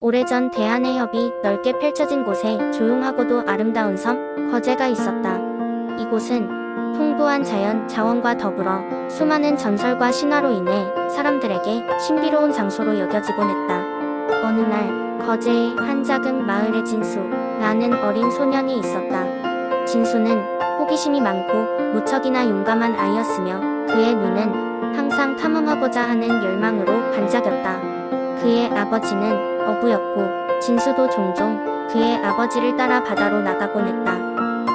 오래전 대한해협이 넓게 펼쳐진 곳에 조용하고도 아름다운 섬, 거제가 있었다. 이곳은 풍부한 자연 자원과 더불어 수많은 전설과 신화로 인해 사람들에게 신비로운 장소로 여겨지곤 했다. 어느 날 거제의 한 작은 마을에 진수라는 어린 소년이 있었다. 진수는 호기심이 많고 무척이나 용감한 아이였으며 그의 눈은 항상 탐험하고자 하는 열망으로 반짝였다. 그의 아버지는 어부였고 진수도 종종 그의 아버지를 따라 바다로 나가곤 했다.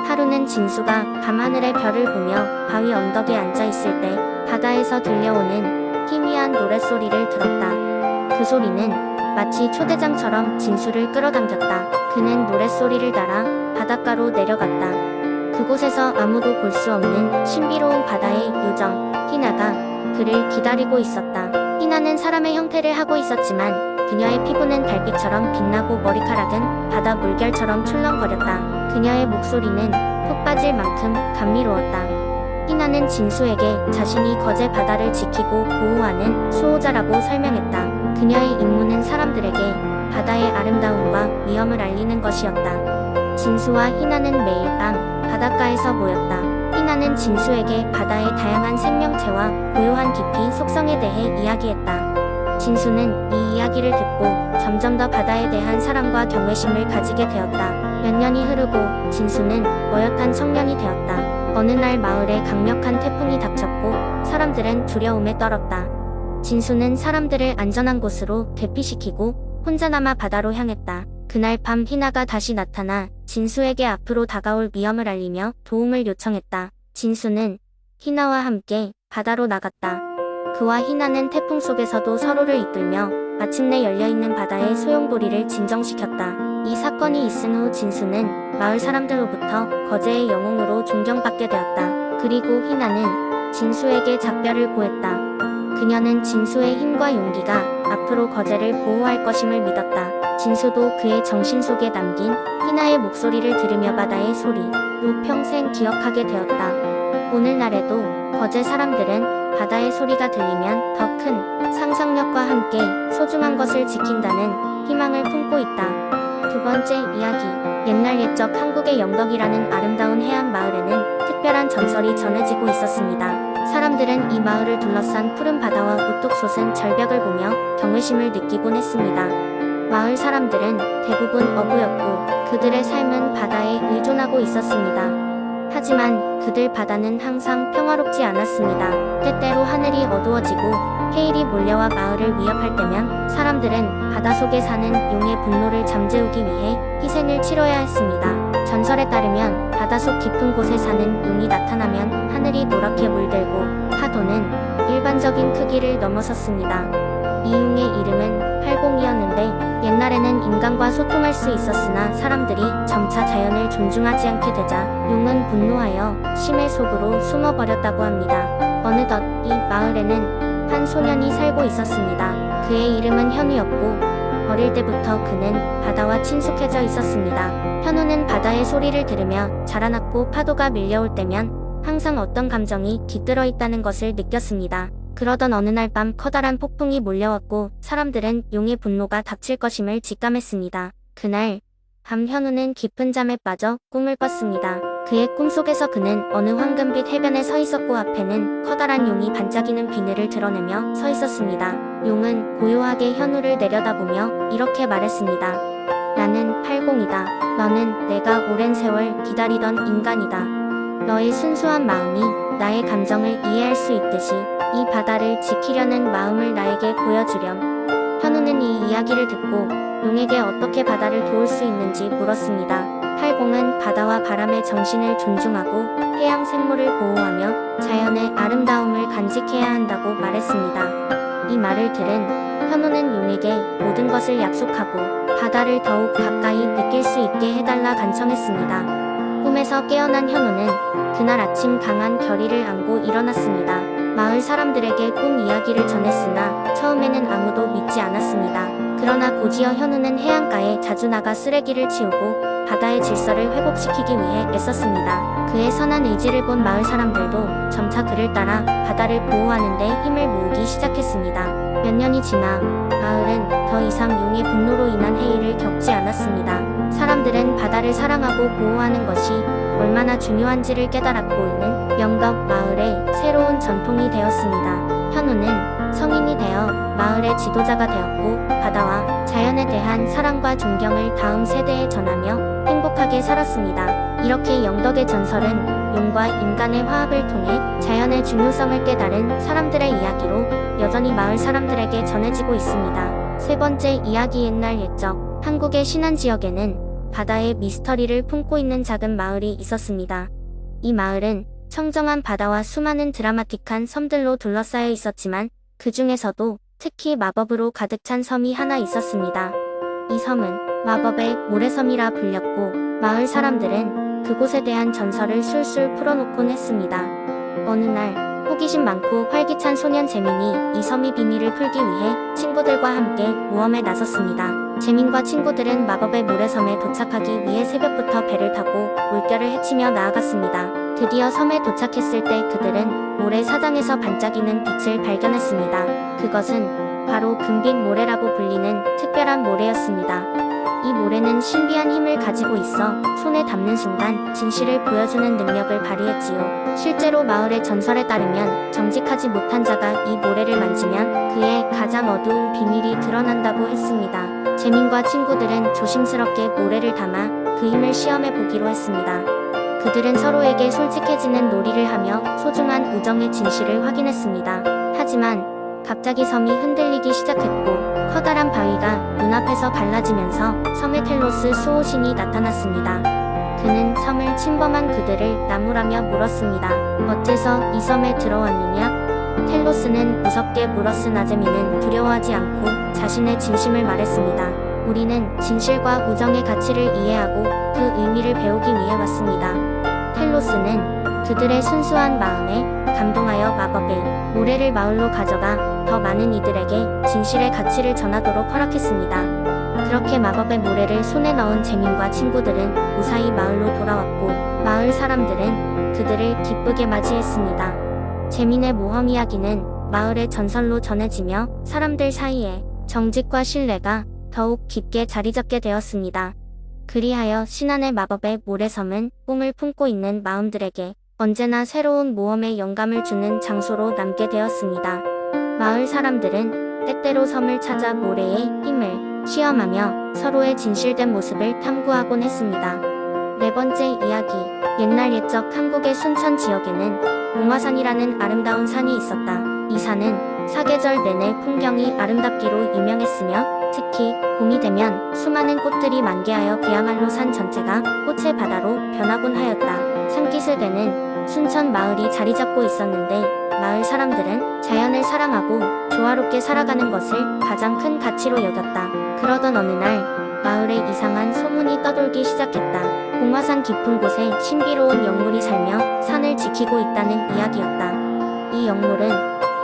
하루는 진수가 밤하늘의 별을 보며 바위 언덕에 앉아 있을 때 바다에서 들려오는 희미한 노랫소리를 들었다. 그 소리는 마치 초대장처럼 진수를 끌어당겼다. 그는 노랫소리를 따라 바닷가로 내려갔다. 그곳에서 아무도 볼 수 없는 신비로운 바다의 요정, 희나가 그를 기다리고 있었다. 희나는 사람의 형태를 하고 있었지만 그녀의 피부는 달빛처럼 빛나고 머리카락은 바다 물결처럼 출렁거렸다. 그녀의 목소리는 푹 빠질 만큼 감미로웠다. 희나는 진수에게 자신이 거제 바다를 지키고 보호하는 수호자라고 설명했다. 그녀의 임무는 사람들에게 바다의 아름다움과 위험을 알리는 것이었다. 진수와 희나는 매일 밤 바닷가에서 모였다. 희나는 진수에게 바다의 다양한 생명체와 고요한 깊이 속성에 대해 이야기했다. 진수는 이 이야기를 듣고 점점 더 바다에 대한 사랑과 경외심을 가지게 되었다. 몇 년이 흐르고 진수는 어엿한 청년이 되었다. 어느 날 마을에 강력한 태풍이 닥쳤고 사람들은 두려움에 떨었다. 진수는 사람들을 안전한 곳으로 대피시키고 혼자 남아 바다로 향했다. 그날 밤 희나가 다시 나타나 진수에게 앞으로 다가올 위험을 알리며 도움을 요청했다. 진수는 희나와 함께 바다로 나갔다. 그와 희나는 태풍 속에서도 서로를 이끌며 마침내 열려있는 바다의 소용돌이를 진정시켰다. 이 사건이 있은 후 진수는 마을 사람들로부터 거제의 영웅으로 존경받게 되었다. 그리고 희나는 진수에게 작별을 고했다. 그녀는 진수의 힘과 용기가 앞으로 거제를 보호할 것임을 믿었다. 진수도 그의 정신 속에 남긴 희나의 목소리를 들으며 바다의 소리로 평생 기억하게 되었다. 오늘날에도 거제 사람들은 바다의 소리가 들리면 더 큰 상상력과 함께 소중한 것을 지킨다는 희망을 품고 있다. 두 번째 이야기. 옛날 옛적 한국의 영덕이라는 아름다운 해안 마을에는 특별한 전설이 전해지고 있었습니다. 사람들은 이 마을을 둘러싼 푸른 바다와 우뚝 솟은 절벽을 보며 경외심을 느끼곤 했습니다. 마을 사람들은 대부분 어부였고 그들의 삶은 바다에 의존하고 있었습니다. 하지만 그들 바다는 항상 평화롭지 않았습니다. 때때로 하늘이 어두워지고 해일이 몰려와 마을을 위협할 때면 사람들은 바닷속에 사는 용의 분노를 잠재우기 위해 희생을 치러야 했습니다. 전설에 따르면 바닷속 깊은 곳에 사는 용이 나타나면 하늘이 노랗게 물들고 파도는 일반적인 크기를 넘어섰습니다. 이 용의 이름은 팔공이었는데 옛날에는 인간과 소통할 수 있었으나 사람들이 점차 자연을 존중하지 않게 되자 용은 분노하여 심해 속으로 숨어버렸다고 합니다. 어느덧 이 마을에는 한 소년이 살고 있었습니다. 그의 이름은 현우였고 어릴 때부터 그는 바다와 친숙해져 있었습니다. 현우는 바다의 소리를 들으며 자라났고 파도가 밀려올 때면 항상 어떤 감정이 깃들어 있다는 것을 느꼈습니다. 그러던 어느 날 밤 커다란 폭풍이 몰려왔고 사람들은 용의 분노가 닥칠 것임을 직감했습니다. 그날 밤 현우는 깊은 잠에 빠져 꿈을 꿨습니다. 그의 꿈속에서 그는 어느 황금빛 해변에 서 있었고 앞에는 커다란 용이 반짝이는 비늘을 드러내며 서 있었습니다. 용은 고요하게 현우를 내려다보며 이렇게 말했습니다. 나는 팔공이다. 너는 내가 오랜 세월 기다리던 인간이다. 너의 순수한 마음이 나의 감정을 이해할 수 있듯이 이 바다를 지키려는 마음을 나에게 보여주렴. 현우는 이 이야기를 듣고 용에게 어떻게 바다를 도울 수 있는지 물었습니다. 팔공은 바다와 바람의 정신을 존중하고 해양 생물을 보호하며 자연의 아름다움을 간직해야 한다고 말했습니다. 이 말을 들은 현우는 용에게 모든 것을 약속하고 바다를 더욱 가까이 느낄 수 있게 해달라 간청했습니다. 꿈에서 깨어난 현우는 그날 아침 강한 결의를 안고 일어났습니다. 마을 사람들에게 꿈 이야기를 전했으나 처음에는 아무도 믿지 않았습니다. 그러나 곧이어 현우는 해안가에 자주 나가 쓰레기를 치우고 바다의 질서를 회복시키기 위해 애썼습니다. 그의 선한 의지를 본 마을 사람들도 점차 그를 따라 바다를 보호하는 데 힘을 모으기 시작했습니다. 몇 년이 지나 마을은 더 이상 용의 분노로 인한 해이를 겪지 않았습니다. 사람들은 바다를 사랑하고 보호하는 것이 얼마나 중요한지를 깨달았고 이는 영덕 마을의 새로운 전통이 되었습니다. 현우는 성인이 되어 마을의 지도자가 되었고 바다와 자연에 대한 사랑과 존경을 다음 세대에 전하며 행복하게 살았습니다. 이렇게 영덕의 전설은 용과 인간의 화합을 통해 자연의 중요성을 깨달은 사람들의 이야기로 여전히 마을 사람들에게 전해지고 있습니다. 세 번째 이야기 옛날 옛적 한국의 신안 지역에는 바다의 미스터리를 품고 있는 작은 마을이 있었습니다. 이 마을은 청정한 바다와 수많은 드라마틱한 섬들로 둘러싸여 있었지만 그 중에서도 특히 마법으로 가득 찬 섬이 하나 있었습니다. 이 섬은 마법의 모래섬이라 불렸고 마을 사람들은 그곳에 대한 전설을 술술 풀어놓곤 했습니다. 어느 날 호기심 많고 활기찬 소년 재민이 이 섬의 비밀을 풀기 위해 친구들과 함께 모험에 나섰습니다. 재민과 친구들은 마법의 모래섬에 도착하기 위해 새벽부터 배를 타고 물결을 헤치며 나아갔습니다. 드디어 섬에 도착했을 때 그들은 모래사장에서 반짝이는 빛을 발견했습니다. 그것은 바로 금빛 모래라고 불리는 특별한 모래였습니다. 이 모래는 신비한 힘을 가지고 있어 손에 담는 순간 진실을 보여주는 능력을 발휘했지요. 실제로 마을의 전설에 따르면 정직하지 못한 자가 이 모래를 만지면 그의 가장 어두운 비밀이 드러난다고 했습니다. 재민과 친구들은 조심스럽게 모래를 담아 그 힘을 시험해 보기로 했습니다. 그들은 서로에게 솔직해지는 놀이를 하며 소중한 우정의 진실을 확인했습니다. 하지만 갑자기 섬이 흔들리기 시작했고 커다란 바위가 눈앞에서 갈라지면서 섬의 텔로스 수호신이 나타났습니다. 그는 섬을 침범한 그들을 나무라며 물었습니다. 어째서 이 섬에 들어왔느냐? 텔로스는 무섭게 물었으나 재민은 두려워하지 않고 자신의 진심을 말했습니다. 우리는 진실과 우정의 가치를 이해하고 그 의미를 배우기 위해 왔습니다. 텔로스는 그들의 순수한 마음에 감동하여 마법의 모래를 마을로 가져가 더 많은 이들에게 진실의 가치를 전하도록 허락했습니다. 그렇게 마법의 모래를 손에 넣은 재민과 친구들은 무사히 마을로 돌아왔고 마을 사람들은 그들을 기쁘게 맞이했습니다. 재민의 모험 이야기는 마을의 전설로 전해지며 사람들 사이에 정직과 신뢰가 더욱 깊게 자리잡게 되었습니다. 그리하여 신안의 마법의 모래섬은 꿈을 품고 있는 마음들에게 언제나 새로운 모험의 영감을 주는 장소로 남게 되었습니다. 마을 사람들은 때때로 섬을 찾아 모래의 힘을 시험하며 서로의 진실된 모습을 탐구하곤 했습니다. 네 번째 이야기, 옛날 옛적 한국의 순천 지역에는 봉화산이라는 아름다운 산이 있었다. 이 산은 사계절 내내 풍경이 아름답기로 유명했으며 특히 봄이 되면 수많은 꽃들이 만개하여 그야말로 산 전체가 꽃의 바다로 변하곤 하였다. 산기슭에는 순천 마을이 자리 잡고 있었는데 마을 사람들은 자연을 사랑하고 조화롭게 살아가는 것을 가장 큰 가치로 여겼다. 그러던 어느 날 마을에 이상한 소문이 떠돌기 시작했다. 봉화산 깊은 곳에 신비로운 영물이 살며 산을 지키고 있다는 이야기였다. 이 영물은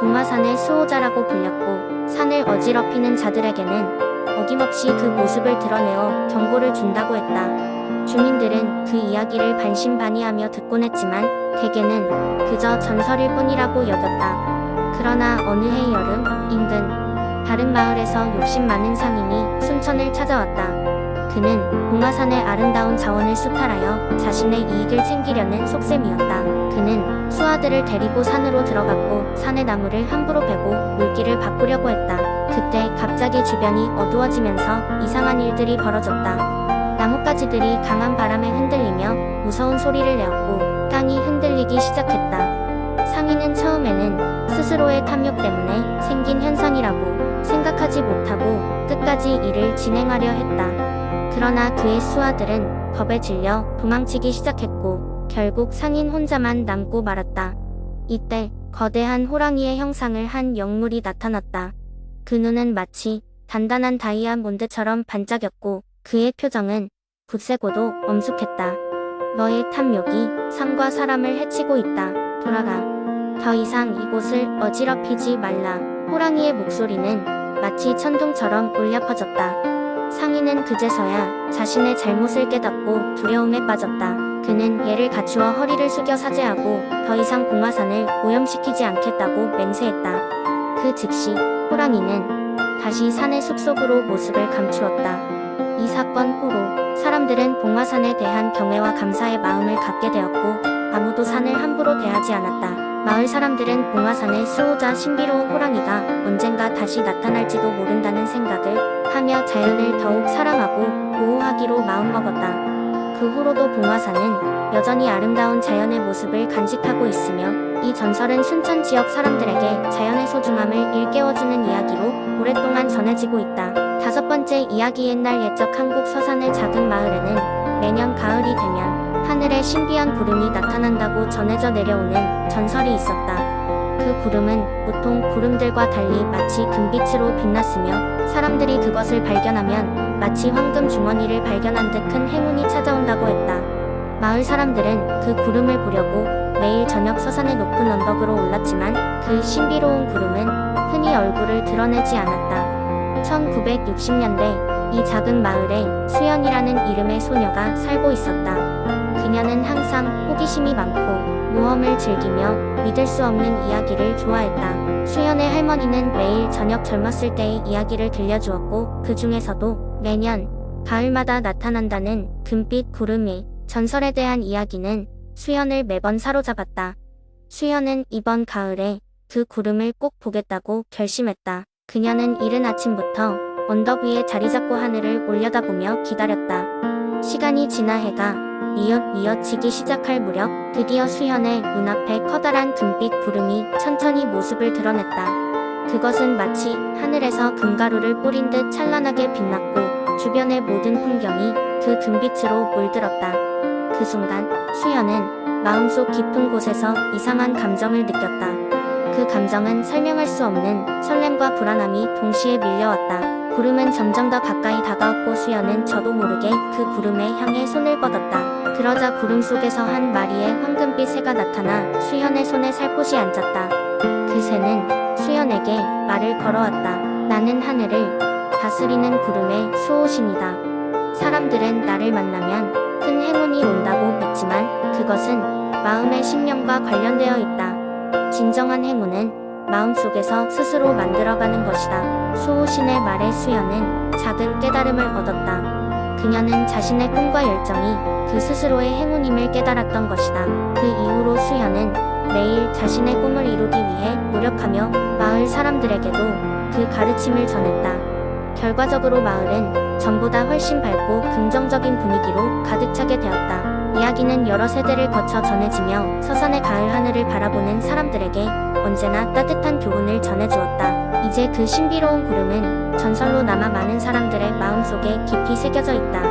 봉화산의 수호자라고 불렸고 산을 어지럽히는 자들에게는 어김없이 그 모습을 드러내어 경고를 준다고 했다. 주민들은 그 이야기를 반신반의하며 듣곤 했지만 대개는 그저 전설일 뿐이라고 여겼다. 그러나 어느 해 여름 인근 다른 마을에서 욕심 많은 상인이 순천을 찾아왔다. 그는 봉화산의 아름다운 자원을 수탈하여 자신의 이익을 챙기려는 속셈이었다. 그는 수하들을 데리고 산으로 들어갔고 산의 나무를 함부로 베고 물길을 바꾸려고 했다. 그때 갑자기 주변이 어두워지면서 이상한 일들이 벌어졌다. 나뭇가지들이 강한 바람에 흔들리며 무서운 소리를 내었고 땅이 흔들리기 시작했다. 상인은 처음에는 스스로의 탐욕 때문에 생긴 현상이라고 생각하지 못하고 끝까지 일을 진행하려 했다. 그러나 그의 수하들은 겁에 질려 도망치기 시작했고 결국 상인 혼자만 남고 말았다. 이때 거대한 호랑이의 형상을 한 영물이 나타났다. 그 눈은 마치 단단한 다이아몬드처럼 반짝였고 그의 표정은 굳세고도 엄숙했다. 너의 탐욕이 삶과 사람을 해치고 있다. 돌아가. 더 이상 이곳을 어지럽히지 말라. 호랑이의 목소리는 마치 천둥처럼 울려 퍼졌다. 상인은 그제서야 자신의 잘못을 깨닫고 두려움에 빠졌다. 그는 예를 갖추어 허리를 숙여 사죄하고 더 이상 봉화산을 오염시키지 않겠다고 맹세했다. 그 즉시 호랑이는 다시 산의 숲속으로 모습을 감추었다. 이 사건 후로 사람들은 봉화산에 대한 경애와 감사의 마음을 갖게 되었고 아무도 산을 함부로 대하지 않았다. 마을 사람들은 봉화산의 수호자 신비로운 호랑이가 언젠가 다시 나타날지도 모른다는 생각을 하며 자연을 더욱 사랑하고 보호하기로 마음먹었다. 그 후로도 봉화산은 여전히 아름다운 자연의 모습을 간직하고 있으며 이 전설은 순천 지역 사람들에게 자연의 소중함을 일깨워주는 이야기로 오랫동안 전해지고 있다. 다섯 번째 이야기. 옛날 옛적 한국 서산의 작은 마을에는 매년 가을이 되면 하늘에 신비한 구름이 나타난다고 전해져 내려오는 전설이 있었다. 그 구름은 보통 구름들과 달리 마치 금빛으로 빛났으며 사람들이 그것을 발견하면 마치 황금 주머니를 발견한 듯 큰 행운이 찾아온다고 했다. 마을 사람들은 그 구름을 보려고 매일 저녁 서산의 높은 언덕으로 올랐지만 그 신비로운 구름은 흔히 얼굴을 드러내지 않았다. 1960년대 이 작은 마을에 수연이라는 이름의 소녀가 살고 있었다. 그녀는 항상 호기심이 많고 모험을 즐기며 믿을 수 없는 이야기를 좋아했다. 수연의 할머니는 매일 저녁 젊었을 때의 이야기를 들려주었고 그 중에서도 매년 가을마다 나타난다는 금빛 구름의 전설에 대한 이야기는 수연을 매번 사로잡았다. 수연은 이번 가을에 그 구름을 꼭 보겠다고 결심했다. 그녀는 이른 아침부터 언덕 위에 자리 잡고 하늘을 올려다보며 기다렸다. 시간이 지나 해가 뉘엿뉘엿 지기 시작할 무렵 드디어 수연의 눈앞에 커다란 금빛 구름이 천천히 모습을 드러냈다. 그것은 마치 하늘에서 금가루를 뿌린 듯 찬란하게 빛났고 주변의 모든 풍경이 그 금빛으로 물들었다. 그 순간 수연은 마음속 깊은 곳에서 이상한 감정을 느꼈다. 그 감정은 설명할 수 없는 설렘과 불안함이 동시에 밀려왔다. 구름은 점점 더 가까이 다가왔고 수연은 저도 모르게 그 구름에 향해 손을 뻗었다. 그러자 구름 속에서 한 마리의 황금빛 새가 나타나 수연의 손에 살포시 앉았다. 그 새는 수연에게 말을 걸어왔다. 나는 하늘을 다스리는 구름의 수호신이다. 사람들은 나를 만나면 큰 행운이 온다고 믿지만 그것은 마음의 신념과 관련되어 있다. 진정한 행운은 마음속에서 스스로 만들어가는 것이다. 수호신의 말에 수연은 작은 깨달음을 얻었다. 그녀는 자신의 꿈과 열정이 그 스스로의 행운임을 깨달았던 것이다. 그 이후로 수연은 매일 자신의 꿈을 이루기 위해 노력하며 마을 사람들에게도 그 가르침을 전했다. 결과적으로 마을은 전보다 훨씬 밝고 긍정적인 분위기로 가득 차게 되었다. 이야기는 여러 세대를 거쳐 전해지며 서산의 가을 하늘을 바라보는 사람들에게 언제나 따뜻한 교훈을 전해주었다. 이제 그 신비로운 구름은 전설로 남아 많은 사람들의 마음속에 깊이 새겨져 있다.